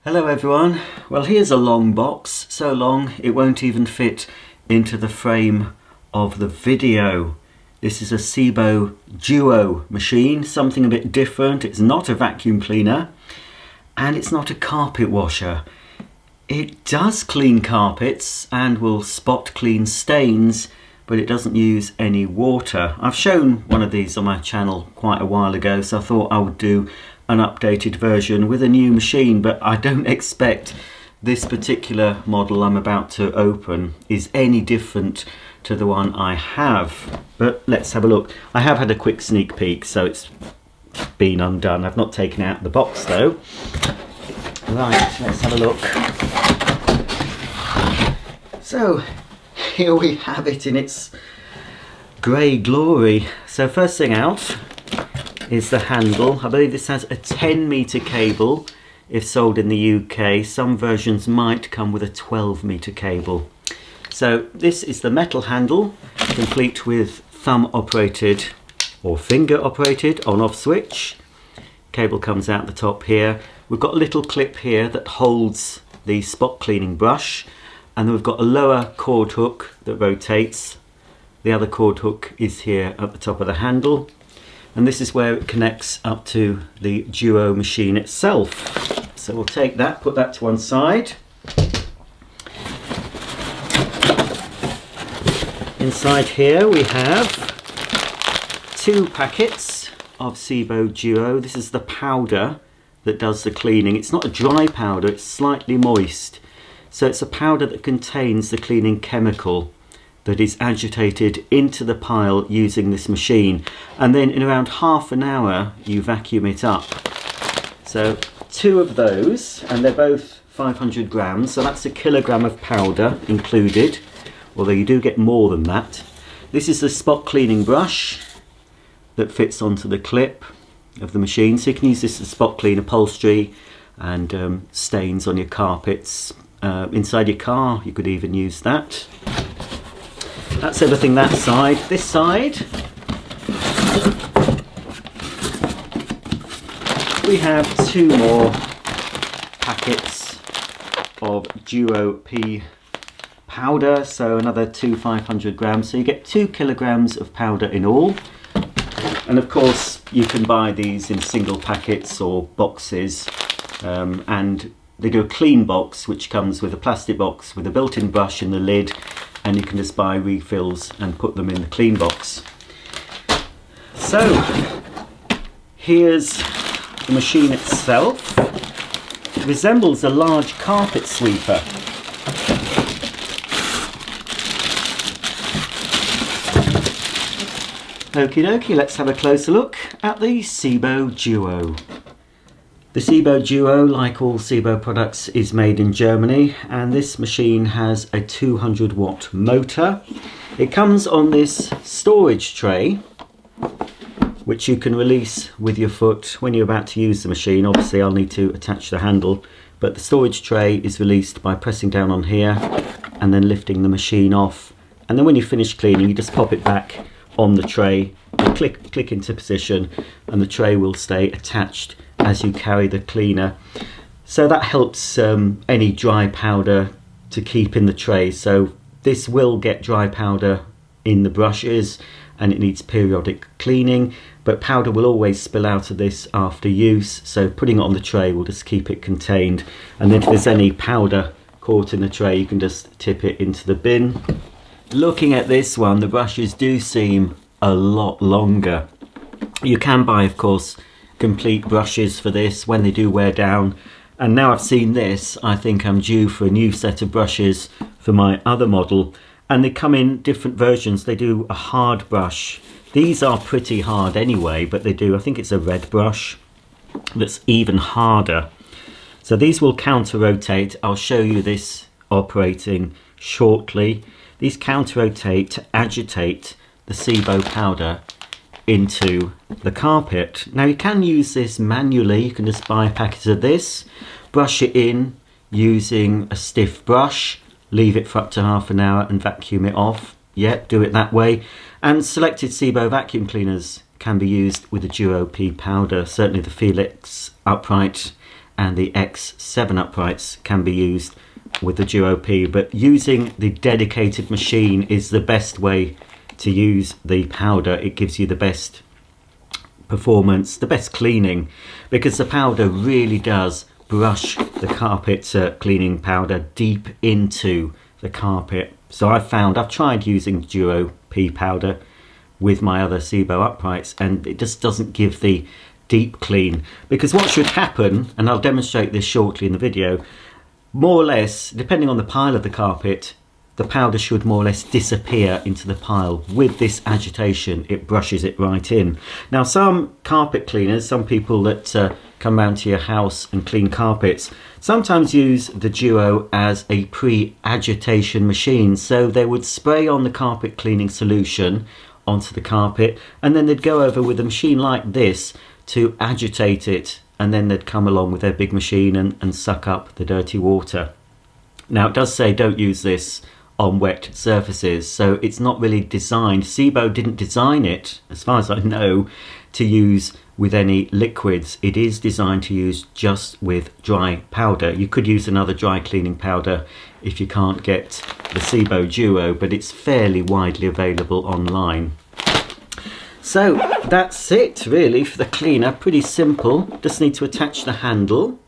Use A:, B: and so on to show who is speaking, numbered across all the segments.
A: Hello everyone. Well, here's a long box, so long it won't even fit into the frame of the video. This is a SEBO Duo machine, something a bit different. It's not a vacuum cleaner and it's not a carpet washer. It does clean carpets and will spot clean stains, but it doesn't use any water. I've shown one of these on my channel quite a while ago, so I thought I would do an updated version with a new machine, but I don't expect this particular model I'm about to open is any different to the one I have. But let's have a look. I have had a quick sneak peek, so it's been undone. I've not taken out the box though. Right, let's have a look. So here we have it in its grey glory. So first thing out is the handle. I believe this has a 10-metre cable if sold in the UK. Some versions might come with a 12-metre cable. So this is the metal handle, complete with thumb operated or finger operated on-off switch. Cable comes out the top here. We've got a little clip here that holds the spot cleaning brush, and then we've got a lower cord hook that rotates. The other cord hook is here at the top of the handle. And this is where it connects up to the Duo machine itself. So we'll take that, put that to one side. Inside here we have 2 packets of SEBO Duo. This is the powder that does the cleaning. It's not a dry powder, it's slightly moist. So it's a powder that contains the cleaning chemical that is agitated into the pile using this machine, and then in around half an hour you vacuum it up. So 2 of those, and they're both 500 grams, so that's a kilogram of powder included, although you do get more than that. This is the spot cleaning brush that fits onto the clip of the machine, so you can use this to spot clean upholstery and stains on your carpets. Inside your car you could even use that. That's everything that side. This side, we have 2 more packets of Duo-P powder, so another 2 500 grams. So you get 2 kilograms of powder in all. And of course, you can buy these in single packets or boxes, and they do a clean box, which comes with a plastic box with a built-in brush in the lid, and you can just buy refills and put them in the clean box. So here's the machine itself. It resembles a large carpet sweeper. Okie dokie, let's have a closer look at the SEBO Duo. The SEBO Duo, like all SEBO products, is made in Germany, and this machine has a 200-watt motor. It comes on this storage tray, which you can release with your foot when you're about to use the machine. Obviously I'll need to attach the handle, but the storage tray is released by pressing down on here and then lifting the machine off. And then when you finish cleaning, you just pop it back on the tray, and click into position, and the tray will stay attached as you carry the cleaner. So that helps any dry powder to keep in the tray. So this will get dry powder in the brushes and it needs periodic cleaning, but powder will always spill out of this after use, so putting it on the tray will just keep it contained. And then if there's any powder caught in the tray, you can just tip it into the bin. Looking at this one, the brushes do seem a lot longer. You can buy, of course, complete brushes for this when they do wear down, and now I've seen this, I think I'm due for a new set of brushes for my other model, and they come in different versions. They do a hard brush. These are pretty hard anyway, but they do, I think it's a red brush that's even harder. So these will counter-rotate. I'll show you this operating shortly. These counter-rotate to agitate the SEBO powder into the carpet. Now you can use this manually. You can just buy a packet of this, brush it in using a stiff brush, leave it for up to half an hour and vacuum it off. Yeah, do it that way. And selected SEBO vacuum cleaners can be used with the Duo-P powder, certainly the Felix Upright and the X7 uprights can be used with the Duo-P, but using the dedicated machine is the best way to use the powder. It gives you the best performance, the best cleaning, because the powder really does brush the carpet cleaning powder deep into the carpet. So I've tried using Duo-P powder with my other SEBO uprights, and it just doesn't give the deep clean, because what should happen, and I'll demonstrate this shortly in the video, more or less, depending on the pile of the carpet, the powder should more or less disappear into the pile. With this agitation, it brushes it right in. Now, some carpet cleaners, some people that come round to your house and clean carpets, sometimes use the Duo as a pre-agitation machine. So they would spray on the carpet cleaning solution onto the carpet, and then they'd go over with a machine like this to agitate it, and then they'd come along with their big machine and suck up the dirty water. Now, it does say don't use this on wet surfaces, so it's not really designed. SEBO didn't design it, as far as I know, to use with any liquids. It is designed to use just with dry powder. You could use another dry cleaning powder if you can't get the SEBO Duo, but it's fairly widely available online. So that's it really for the cleaner. Pretty simple. Just need to attach the handle.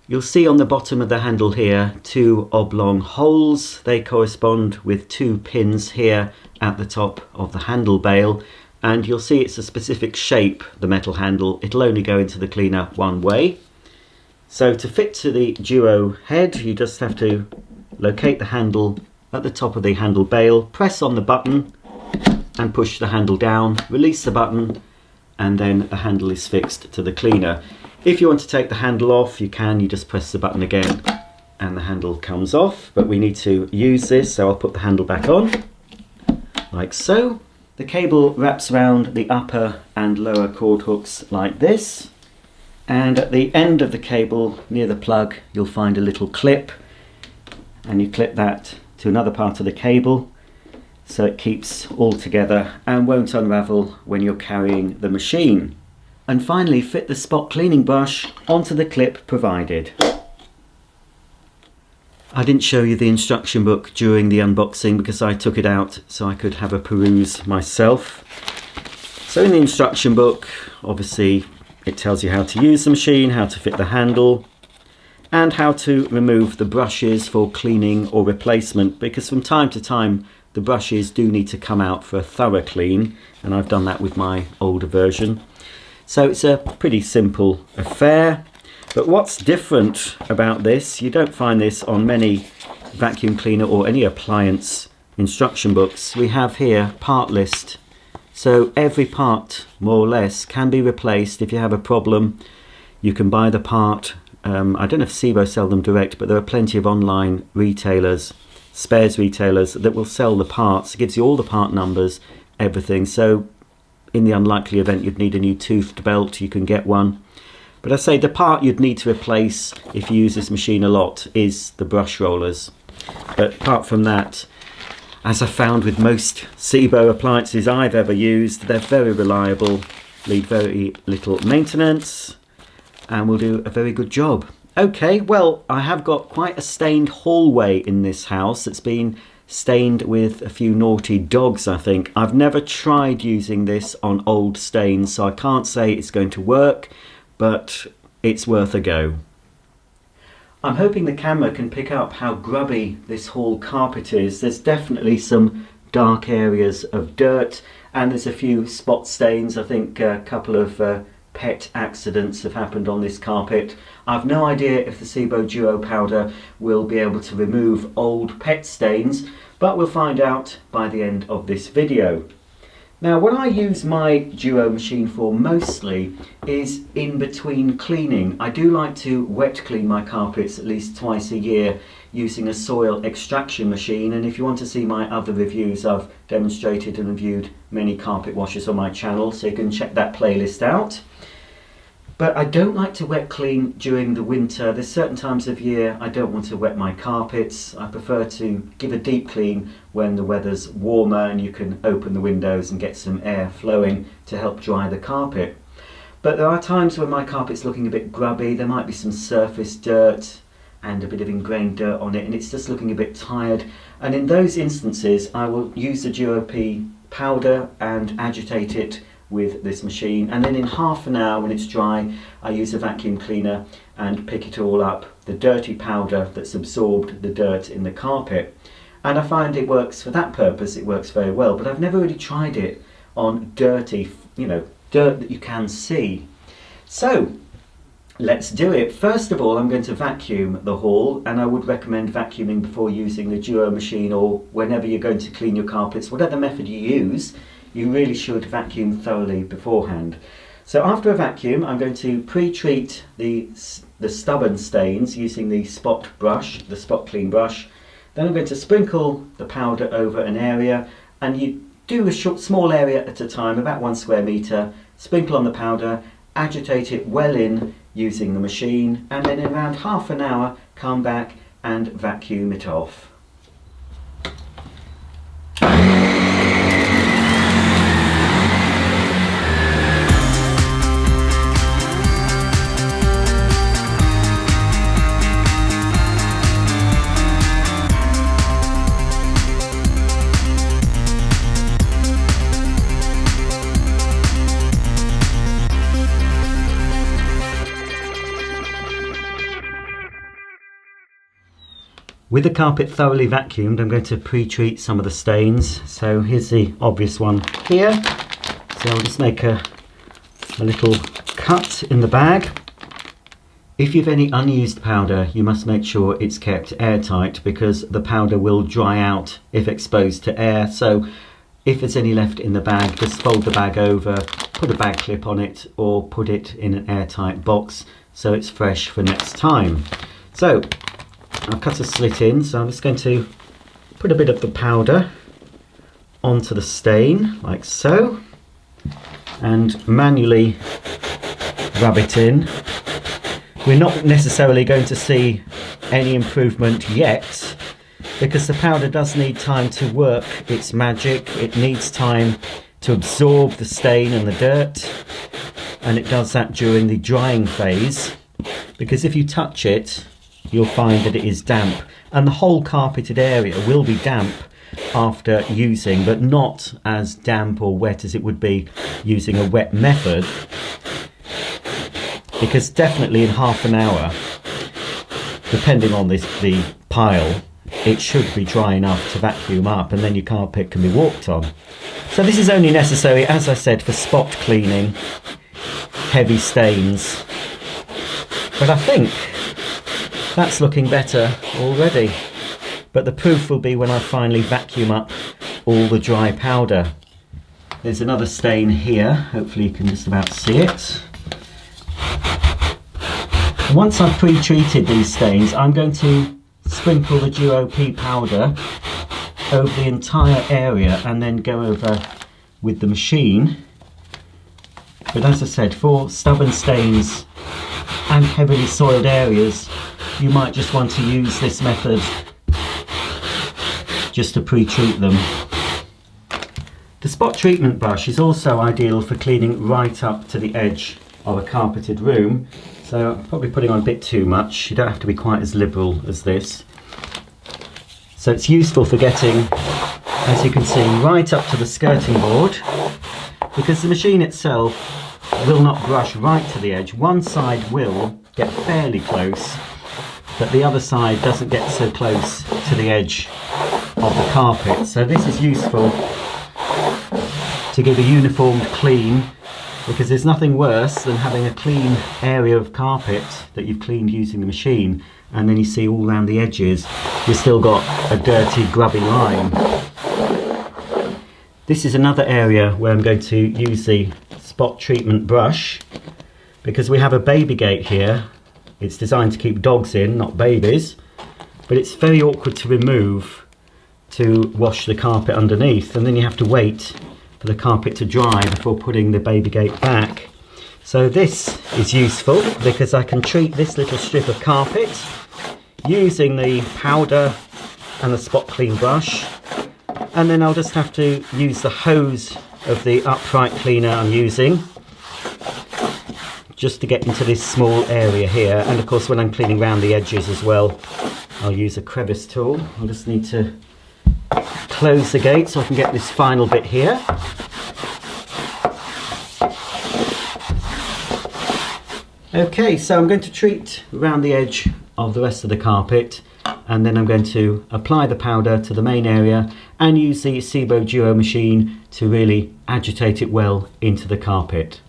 A: You'll see on the bottom of the handle here 2 oblong holes. They correspond with 2 pins here at the top of the handle bail, and you'll see it's a specific shape, the metal handle. It'll only go into the cleaner one way. So to fit to the Duo head, you just have to locate the handle at the top of the handle bail, press on the button and push the handle down, release the button, and then the handle is fixed to the cleaner. If you want to take the handle off, you can. You just press the button again and the handle comes off, but we need to use this, so I'll put the handle back on like so. The cable wraps around the upper and lower cord hooks like this, and at the end of the cable near the plug you'll find a little clip, and you clip that to another part of the cable so it keeps all together and won't unravel when you're carrying the machine. And finally, fit the spot cleaning brush onto the clip provided. I didn't show you the instruction book during the unboxing because I took it out so I could have a peruse myself. So in the instruction book, obviously it tells you how to use the machine, how to fit the handle, and how to remove the brushes for cleaning or replacement, because from time to time the brushes do need to come out for a thorough clean, and I've done that with my older version. So it's a pretty simple affair. But what's different about this, you don't find this on many vacuum cleaner or any appliance instruction books. We have here part list. So every part, more or less, can be replaced. If you have a problem, you can buy the part. I don't know if SEBO sell them direct, but there are plenty of online retailers, spares retailers, that will sell the parts. It gives you all the part numbers, everything. So in the unlikely event you'd need a new toothed belt, you can get one. But I say the part you'd need to replace if you use this machine a lot is the brush rollers. But apart from that, as I found with most SEBO appliances I've ever used, they're very reliable, need very little maintenance, and will do a very good job. Okay, well, I have got quite a stained hallway in this house that's been stained with a few naughty dogs, I think. I've never tried using this on old stains, so I can't say it's going to work, but it's worth a go. I'm hoping the camera can pick up how grubby this hall carpet is. There's definitely some dark areas of dirt, and there's a few spot stains. I think a couple of pet accidents have happened on this carpet. I've no idea if the SEBO Duo powder will be able to remove old pet stains, but we'll find out by the end of this video. Now, what I use my Duo machine for mostly is in between cleaning. I do like to wet clean my carpets at least twice a year using a soil extraction machine, and if you want to see my other reviews, I've demonstrated and reviewed many carpet washers on my channel, so you can check that playlist out. But I don't like to wet clean during the winter. There's certain times of year I don't want to wet my carpets. I prefer to give a deep clean when the weather's warmer and you can open the windows and get some air flowing to help dry the carpet. But there are times when my carpet's looking a bit grubby, there might be some surface dirt and a bit of ingrained dirt on it, and it's just looking a bit tired. And in those instances, I will use the Duo-P powder and agitate it with this machine, and then in half an hour when it's dry, I use a vacuum cleaner and pick it all up, the dirty powder that's absorbed the dirt in the carpet. And I find it works for that purpose, it works very well, but I've never really tried it on dirty, dirt that you can see. So let's do it. First of all, I'm going to vacuum the hall, and I would recommend vacuuming before using the Duo machine, or whenever you're going to clean your carpets, whatever method you use, you really should vacuum thoroughly beforehand. So after a vacuum, I'm going to pre-treat the stubborn stains using the spot brush, the spot clean brush. Then I'm going to sprinkle the powder over an area, and you do a small area at a time, about 1 square metre, sprinkle on the powder, agitate it well in using the machine, and then in around half an hour come back and vacuum it off. With the carpet thoroughly vacuumed, I'm going to pre-treat some of the stains. So here's the obvious one here. So I'll just make a little cut in the bag. If you've any unused powder, you must make sure it's kept airtight, because the powder will dry out if exposed to air. So if there's any left in the bag, just fold the bag over, put a bag clip on it, or put it in an airtight box so it's fresh for next time. So I've cut a slit in, so I'm just going to put a bit of the powder onto the stain, like so, and manually rub it in. We're not necessarily going to see any improvement yet, because the powder does need time to work its magic. It needs time to absorb the stain and the dirt, and it does that during the drying phase, because if you touch it, you'll find that it is damp, and the whole carpeted area will be damp after using, but not as damp or wet as it would be using a wet method, because definitely in half an hour, depending on the pile, it should be dry enough to vacuum up, and then your carpet can be walked on. So this is only necessary, as I said, for spot cleaning, heavy stains, but I think that's looking better already. But the proof will be when I finally vacuum up all the dry powder. There's another stain here, hopefully you can just about see it. Once I've pre-treated these stains, I'm going to sprinkle the Duo-P powder over the entire area and then go over with the machine. But as I said, for stubborn stains and heavily soiled areas, you might just want to use this method just to pre-treat them. The spot treatment brush is also ideal for cleaning right up to the edge of a carpeted room, so I'm probably putting on a bit too much. You don't have to be quite as liberal as this. So it's useful for getting, as you can see, right up to the skirting board, because the machine itself will not brush right to the edge. One side will get fairly close, but the other side doesn't get so close to the edge of the carpet. So this is useful to give a uniformed clean, because there's nothing worse than having a clean area of carpet that you've cleaned using the machine, and then you see all around the edges you've still got a dirty grubby line. This is another area where I'm going to use the spot treatment brush, because we have a baby gate here. It's designed to keep dogs in, not babies, but it's very awkward to remove to wash the carpet underneath, and then you have to wait for the carpet to dry before putting the baby gate back. So this is useful because I can treat this little strip of carpet using the powder and the spot clean brush, and then I'll just have to use the hose of the upright cleaner I'm using just to get into this small area here. And of course when I'm cleaning around the edges as well, I'll use a crevice tool. I just need to close the gate so I can get this final bit here. Okay, so I'm going to treat around the edge of the rest of the carpet, and then I'm going to apply the powder to the main area and use the SEBO Duo machine to really agitate it well into the carpet.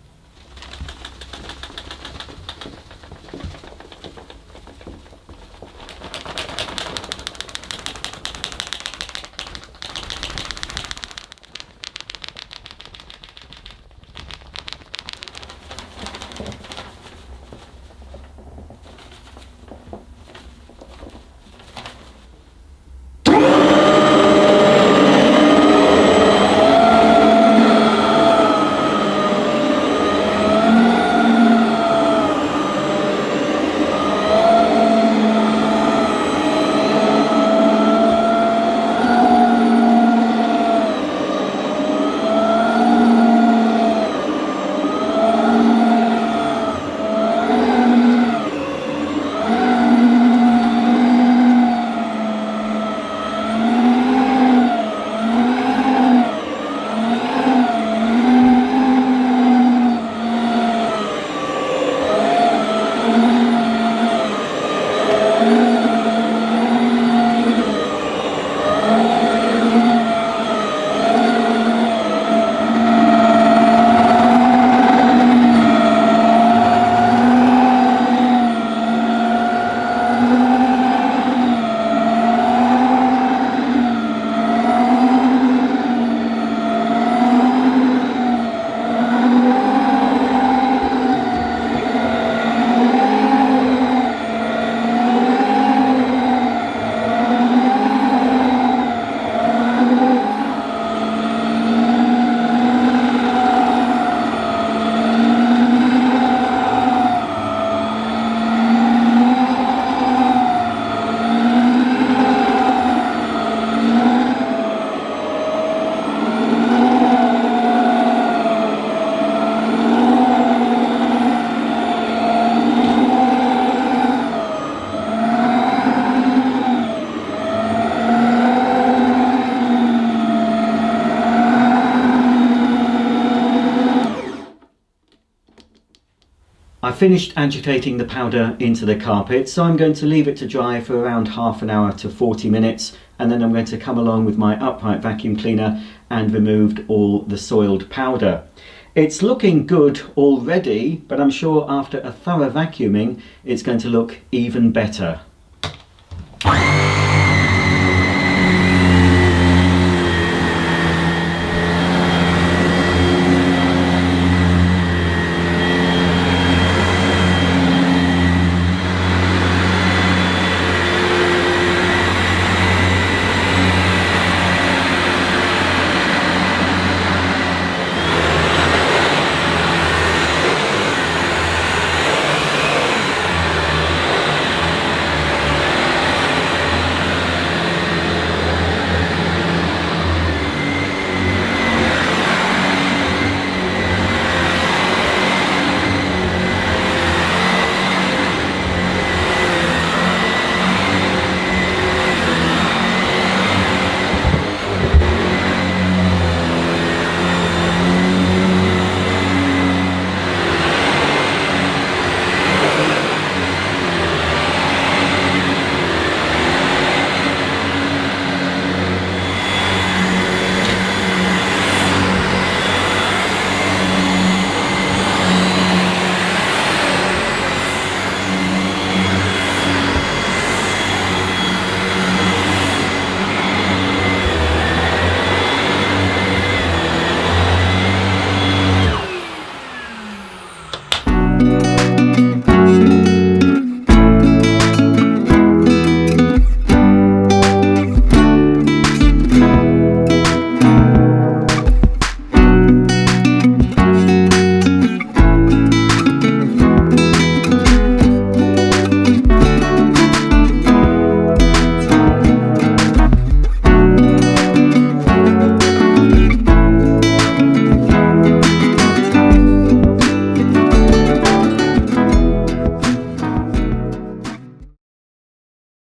A: I finished agitating the powder into the carpet, so I'm going to leave it to dry for around half an hour to 40 minutes, and then I'm going to come along with my upright vacuum cleaner and removed all the soiled powder. It's looking good already, but I'm sure after a thorough vacuuming it's going to look even better.